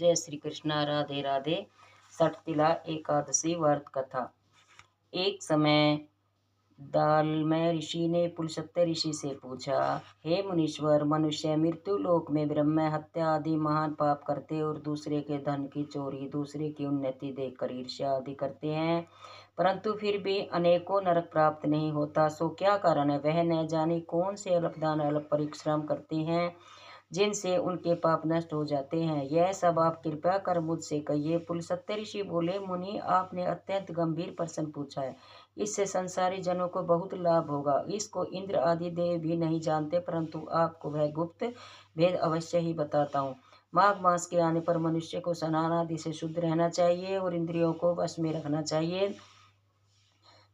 जय श्री कृष्णा। राधे राधे। सठतिला एकादशी व्रत कथा। एक समय दालमय ऋषि ने पुलस्त्य ऋषि से पूछा, हे मुनीश्वर, मनुष्य मृत्यु लोक में ब्रह्म हत्या आदि महान पाप करते और दूसरे के धन की चोरी, दूसरे की उन्नति देखकर ईर्ष्या आदि करते हैं, परंतु फिर भी अनेकों नरक प्राप्त नहीं होता। सो क्या कारण है? वह न जाने कौन से अल्प दान अल्प परिश्रम करते हैं जिनसे उनके पाप नष्ट हो जाते हैं। यह सब आप कृपया कर मुझसे कहिए। पुलस्त्य ऋषि बोले, मुनि, आपने अत्यंत गंभीर प्रश्न पूछा है। इससे संसारी जनों को बहुत लाभ होगा। इसको इंद्र आदि देव भी नहीं जानते, परंतु आपको वह गुप्त भेद अवश्य ही बताता हूँ। माघ मास के आने पर मनुष्य को स्नान आदि से शुद्ध रहना चाहिए और इंद्रियों को वश में रखना चाहिए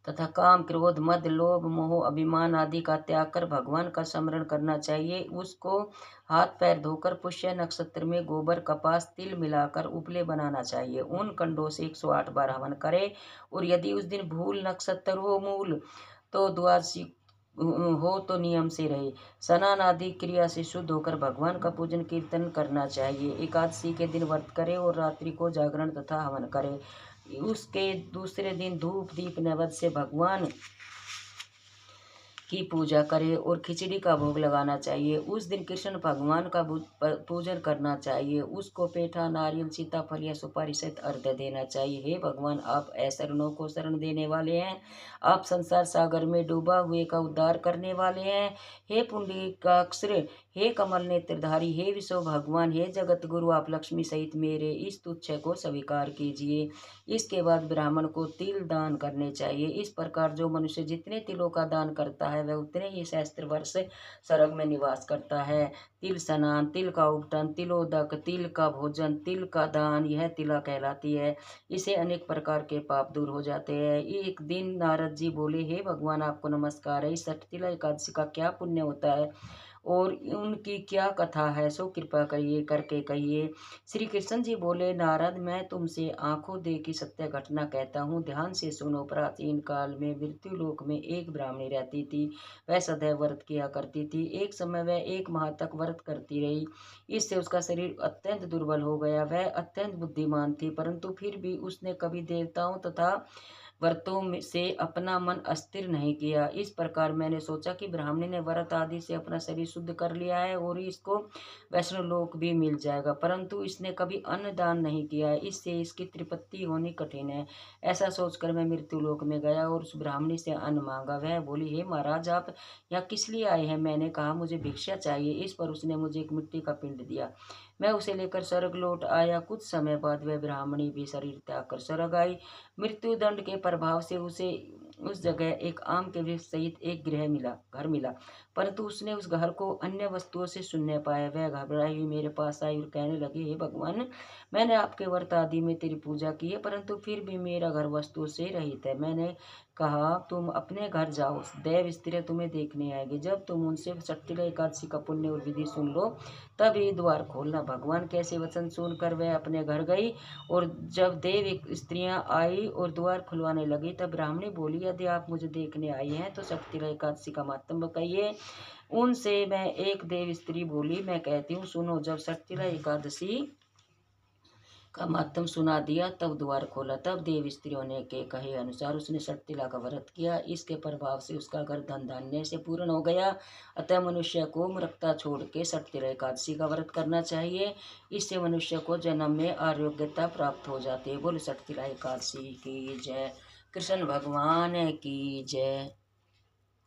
तथा काम, क्रोध, मद, लोभ, मोह, अभिमान आदि का त्याग कर भगवान का स्मरण करना चाहिए। उसको हाथ पैर धोकर पुष्य नक्षत्र में गोबर, कपास, तिल मिलाकर उपले बनाना चाहिए। उन कंडों से 108 बार हवन करे और यदि उस दिन भूल नक्षत्र हो मूल तो द्वादशी हो तो नियम से रहे। स्नान आदि क्रिया से शुद्ध होकर भगवान का पूजन कीर्तन करना चाहिए। एकादशी के दिन व्रत करे और रात्रि को जागरण तथा हवन करे। उसके दूसरे दिन धूप दीप नैवेद्य से भगवान की पूजा करे और खिचड़ी का भोग लगाना चाहिए। उस दिन कृष्ण भगवान का पूजन करना चाहिए। उसको पेठा, नारियल, सीताफल या सुपारी सहित अर्घ्य देना चाहिए। हे भगवान, आप अशरणों को शरण देने वाले हैं। आप संसार सागर में डूबा हुए का उद्धार करने वाले हैं। हे पुंडरीकाक्ष, हे कमल नेत्रधारी, हे विष्णु भगवान, हे जगत गुरु, आप लक्ष्मी सहित मेरे इस तुच्छ को स्वीकार कीजिए। इसके बाद ब्राह्मण को तिल दान करने चाहिए। इस प्रकार जो मनुष्य जितने तिलों का दान करता है वह उतने ही सहस्त्र वर्ष स्वर्ग में निवास करता है। तिल स्नान, तिल का उपटन, तिलोदक, तिल का भोजन, तिल का दान, यह तिला कहलाती है। इसे अनेक प्रकार के पाप दूर हो जाते हैं। एक दिन नारद जी बोले, हे भगवान, आपको नमस्कार है। इस सठतिला एकादशी का क्या पुण्य होता है और उनकी क्या कथा है, सो कृपा करिए करके कहिए। श्री कृष्ण जी बोले, नारद, मैं तुमसे आंखों देखी सत्य घटना कहता हूँ, ध्यान से सुनो। प्राचीन काल में मृत्यु लोक में एक ब्राह्मणी रहती थी। वह सदैव व्रत किया करती थी। एक समय वह 1 माह तक व्रत करती रही। इससे उसका शरीर अत्यंत दुर्बल हो गया। वह अत्यंत बुद्धिमान थी, परंतु फिर भी उसने कभी देवताओं तथा व्रतों से अपना मन अस्थिर नहीं किया। इस प्रकार मैंने सोचा कि ब्राह्मणी ने व्रत आदि से अपना शरीर शुद्ध कर लिया है और इसको वैष्णव लोक भी मिल जाएगा, परंतु इसने कभी अन्न दान नहीं किया है, इससे इसकी त्रिपत्ति होनी कठिन है। ऐसा सोचकर मैं मृत्यु लोक में गया और उस ब्राह्मणी से अन्न मांगा। वह बोली, हे महाराज, आप यहाँ किस लिए आए हैं? मैंने कहा, मुझे भिक्षा चाहिए। इस पर उसने मुझे एक मिट्टी का पिंड दिया। मैं उसे लेकर स्वर्ग लौट आया। कुछ समय बाद वह ब्राह्मणी भी शरीर त्याग कर स्वर्ग आई। मृत्यु दंड के प्रभाव से उसे उस जगह एक आम के वृक्ष सहित एक घर मिला, परंतु उसने उस घर को अन्य वस्तुओं से शून्य पाया। वह घबराई हुई मेरे पास आई और कहने लगी, हे भगवान, मैंने आपके व्रत आदि में तेरी पूजा की है, परंतु फिर भी मेरा घर वस्तुओं से रहित है। मैंने कहा, तुम अपने घर जाओ, देव स्त्री तुम्हें देखने आएगी। जब तुम उनसे सठतिला एकादशी का पुण्य और विधि सुन लो तब ये द्वार खोलना। भगवान कैसे वचन सुनकर वह अपने घर गई और जब देव स्त्रियां आई और द्वार खुलवाने लगी तब ब्राह्मणी बोली, यदि आप मुझे देखने आई हैं तो सठतिला एकादशी का महत्व बताइए। उनसे मैं एक देव स्त्री बोली, मैं कहती हूँ, सुनो। जब सठतिला एकादशी का महत्व सुना दिया तब द्वार खोला। तब देव स्त्रियों ने के कहे अनुसार उसने सठतिला का व्रत किया। इसके प्रभाव से उसका घर धन धान्य से पूर्ण हो गया। अतः मनुष्य को मूर्खता छोड़ के सठतिला एकादशी का व्रत करना चाहिए। इससे मनुष्य को जन्म में आरोग्यता प्राप्त हो जाती है। बोले सठतिला एकादशी की जय। कृष्ण भगवान की जय।